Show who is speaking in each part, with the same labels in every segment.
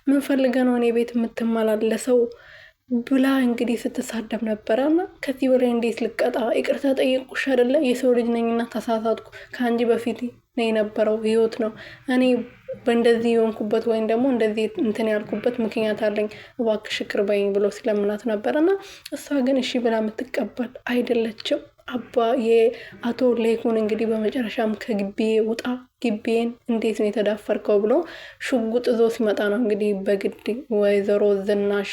Speaker 1: ምን ፈልገህ ነው እኔ ቤት የምትመላለሰው ብላ እንግዲህ ስትሳደብ ነበረና ከዚህ በላይ እንዴት ልቀጣ? ይቅርታ ጠይቁሽ አይደለ? የሰው ልጅ ነኝና ተሳሳትኩ። ከአንቺ በፊት ነው የነበረው ህይወት ነው። እኔ በእንደዚህ የሆንኩበት ወይም ደግሞ እንደዚህ እንትን ያልኩበት ምክንያት አለኝ። እባክሽ ይቅር በይኝ ብሎ ስለምናት ነበርና እሷ ግን እሺ ብላ የምትቀበል አይደለችም። አባ የአቶ ሌኩን እንግዲህ በመጨረሻም ከግቢ ውጣ፣ ግቢን እንዴት ነው የተዳፈርከው ብሎ ሽጉጥ ይዞ ሲመጣ ነው እንግዲህ በግድ ወይዘሮ ዝናሽ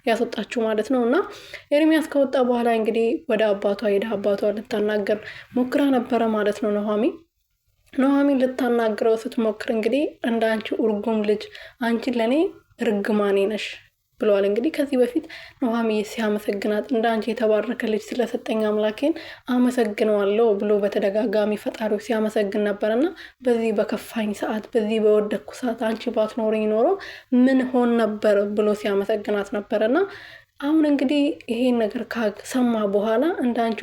Speaker 1: ያስወጣችሁ ማለት ነው። እና ኤርሚያስ ከወጣ በኋላ እንግዲህ ወደ አባቷ ሄዳ አባቷ ልታናገር ሞክራ ነበረ ማለት ነው። ኑሃሚን ልታናግረው ስትሞክር እንግዲህ እንዳንቺ እርጉም ልጅ አንቺ ለኔ ርግማኔ ነሽ ብለዋል። እንግዲህ ከዚህ በፊት ኑሃሚን ሲያመሰግናት እንዳንቺ የተባረከ ልጅ ስለሰጠኝ አምላኬን አመሰግነዋለሁ ብሎ በተደጋጋሚ ፈጣሪው ሲያመሰግን ነበርና በዚህ በከፋኝ ሰዓት፣ በዚህ በወደኩ ሰዓት አንቺ ባትኖሪኝ ኖሮ ምን ሆን ነበር ብሎ ሲያመሰግናት ነበርና አሁን እንግዲህ ይሄን ነገር ከሰማ በኋላ እንዳንቺ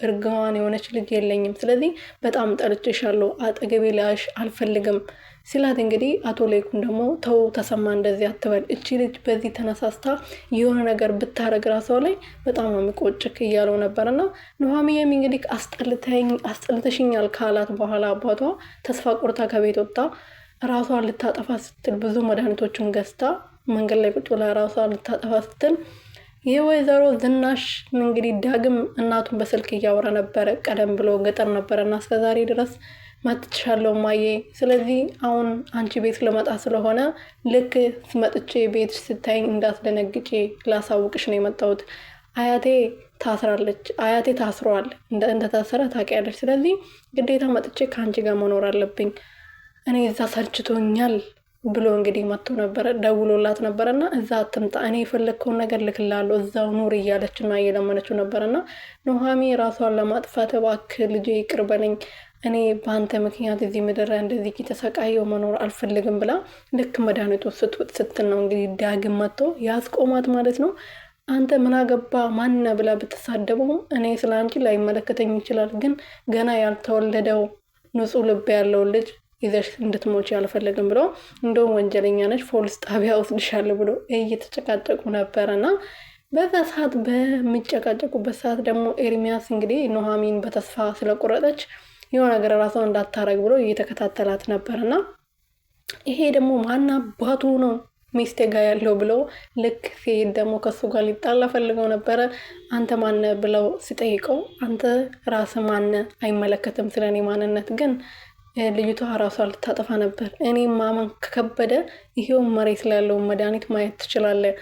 Speaker 1: እርግማን የሆነች ልጅ የለኝም፣ ስለዚህ በጣም ጠልቼሻለሁ፣ አጠገቤ ላይሽ አልፈልግም ሲላት እንግዲህ አቶ ሌኩን ደግሞ ተው ተሰማ እንደዚህ አትበል፣ እቺ ልጅ በዚህ ተነሳስታ የሆነ ነገር ብታረግ ራሷ ላይ በጣም ነው የሚቆጭክ እያለው ነበርና ኑሃሚንም እንግዲህ አስጠልተሽኛል ካላት በኋላ አባቷ ተስፋ ቆርታ ከቤት ወጣ ራሷን ልታጠፋ ስትል ብዙ መድኃኒቶችን ገዝታ መንገድ ላይ ቁጭ ብላ ራሷን ልታጠፋ ስትል የወይዘሮ ዝናሽ እንግዲህ ዳግም እናቱን በስልክ እያወራ ነበረ። ቀደም ብሎ ገጠር ነበረና እስከዛሬ ድረስ መጥቻለሁ ማዬ፣ ስለዚህ አሁን አንቺ ቤት ልመጣ ስለሆነ ልክ መጥቼ ቤት ስታይ እንዳትደነግጪ ላሳውቅሽ ነው የመጣሁት። አያቴ ታስራለች፣ አያቴ ታስሯል፣ እንደታሰረ ታውቂያለሽ። ስለዚህ ግዴታ መጥቼ ከአንቺ ጋር መኖር አለብኝ፣ እኔ እዛ ሰልችቶኛል ብሎ እንግዲህ መጥቶ ነበረ። ደውሎላት ነበርና እዛ አትምጣ፣ እኔ የፈለግከውን ነገር ልክላለሁ፣ እዛው ኑር እያለችና እየለመነችው ነበርና ኑሃሚን ራሷን ለማጥፋት እባክህ ልጄ ይቅር በለኝ፣ እኔ በአንተ ምክንያት እዚህ ምድር እንደዚህ ተሰቃየው መኖር አልፈልግም ብላ ልክ መድኃኒቱ ስትል ነው እንግዲህ ዳግም መጥቶ ያስቆማት ማለት ነው። አንተ ምን አገባ ማን ብላ ብትሳደበው እኔ ስለ አንቺ ላይመለከተኝ ይችላል፣ ግን ገና ያልተወለደው ንጹህ ልብ ያለው ልጅ ይዘሽ እንድትሞች አልፈልግም ብሎ እንደውም ወንጀለኛ ነሽ ፖሊስ ጣቢያ ወስድሻለሁ ብሎ እየተጨቃጨቁ ነበርና በዛ ሰዓት በሚጨቃጨቁበት ሰዓት ደግሞ ኤርሚያስ እንግዲህ ኑሃሚን በተስፋ ስለቆረጠች የሆነ ነገር ራሷን እንዳታረግ ብሎ እየተከታተላት ነበርና ይሄ ደግሞ ማና ባቱ ነው ሚስቴ ጋር ያለው ብሎ ልክ ሲሄድ ደግሞ ከሱ ጋር ሊጣላ ፈልገው ነበረ። አንተ ማነ ብለው ሲጠይቀው አንተ ራስህ ማነ አይመለከትም ስለኔ ማንነት፣ ግን ልጅቷ ራሷን ልታጠፋ ነበር፣ እኔ ማመን ከከበደ ይሄው መሬት ላይ ያለው መድኃኒት ማየት ትችላለህ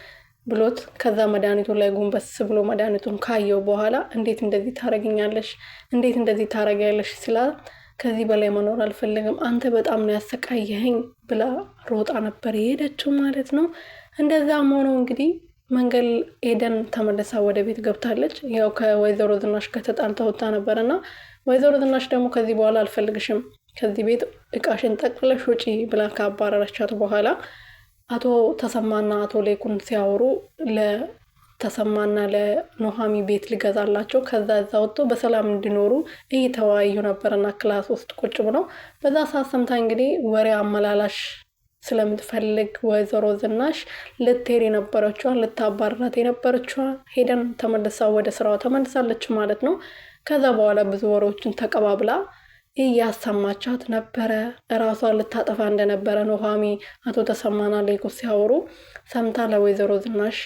Speaker 1: ብሎት ከዛ መድኃኒቱ ላይ ጎንበስ ብሎ መድኃኒቱን ካየው በኋላ እንዴት እንደዚህ ታረጋኛለሽ፣ እንዴት እንደዚህ ታረጋያለሽ ስላት ከዚህ በላይ መኖር አልፈልግም፣ አንተ በጣም ነው ያሰቃየኸኝ ብላ ሮጣ ነበር የሄደችው ማለት ነው። እንደዛም ሆኖ እንግዲህ መንገድ ኤደን ተመልሳ ወደ ቤት ገብታለች። ያው ከወይዘሮ ዝናሽ ጋር ተጣልታ ወጣ ነበርና ወይዘሮ ዝናሽ ደግሞ ከዚህ በኋላ አልፈልግሽም፣ ከዚህ ቤት እቃሽን ጠቅልለሽ ውጪ ብላ ካባረረቻት በኋላ አቶ ተሰማና አቶ ሌኩን ሲያወሩ ለተሰማና ለኑሃሚን ቤት ሊገዛላቸው ከዛ እዛ ወጥቶ በሰላም እንዲኖሩ እየተወያዩ ነበርና ክላስ ውስጥ ቁጭ ብለው በዛ ሰዓት ሰምታ እንግዲህ ወሬ አመላላሽ ስለምትፈልግ ወይዘሮ ዝናሽ ልትሄድ የነበረችዋን ልታባረራት የነበረችዋን ሄደን ተመልሳ ወደ ስራዋ ተመልሳለች ማለት ነው። ከዛ በኋላ ብዙ ወሬዎችን ተቀባብላ እያሰማቻት ነበረ። ራሷን ልታጠፋ እንደነበረ ኑሃሚን አቶ ተሰማና ሌኩ ሲያወሩ ሰምታ ለወይዘሮ ዝናሽ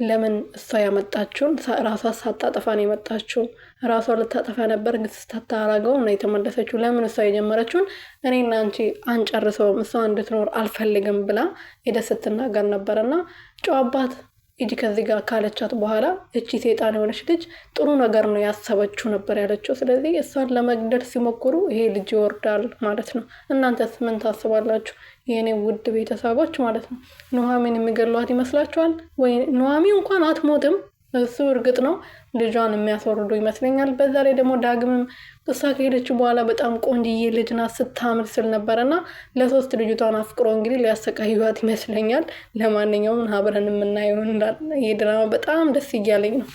Speaker 1: ለምን እሷ ያመጣችውን ራሷ ሳታጠፋ ነው የመጣችው፣ ራሷን ልታጠፋ ነበር ግን ስታታራገው ነው የተመለሰችው፣ ለምን እሷ የጀመረችውን እኔና አንቺ አንጨርሰውም፣ እሷ እንድትኖር አልፈልግም ብላ ሄደት ስትናገር ነበርና ጨዋባት እጂ ከዚህ ጋር ካለቻት በኋላ እቺ ሴጣን የሆነች ልጅ ጥሩ ነገር ነው ያሰበችው ነበር ያለችው። ስለዚህ እሷን ለመግደል ሲሞክሩ ይሄ ልጅ ይወርዳል ማለት ነው። እናንተስ ምን ታስባላችሁ የኔ ውድ ቤተሰቦች ማለት ነው? ኑሃሚን የሚገሏት ይመስላችኋል ወይ? ኑሃሚን እንኳን አትሞትም፣ እሱ እርግጥ ነው ልጇን የሚያስወርዱ ይመስለኛል። በዛ ላይ ደግሞ ዳግምም እሷ ከሄደች በኋላ በጣም ቆንጅዬ ልጅ ናት ስታምር ስል ነበርና ለሶስት ልጅቷን አፍቅሮ እንግዲህ ሊያሰቃዩት ይመስለኛል። ለማንኛውም አብረን የምናየው የድራማ በጣም ደስ እያለኝ ነው።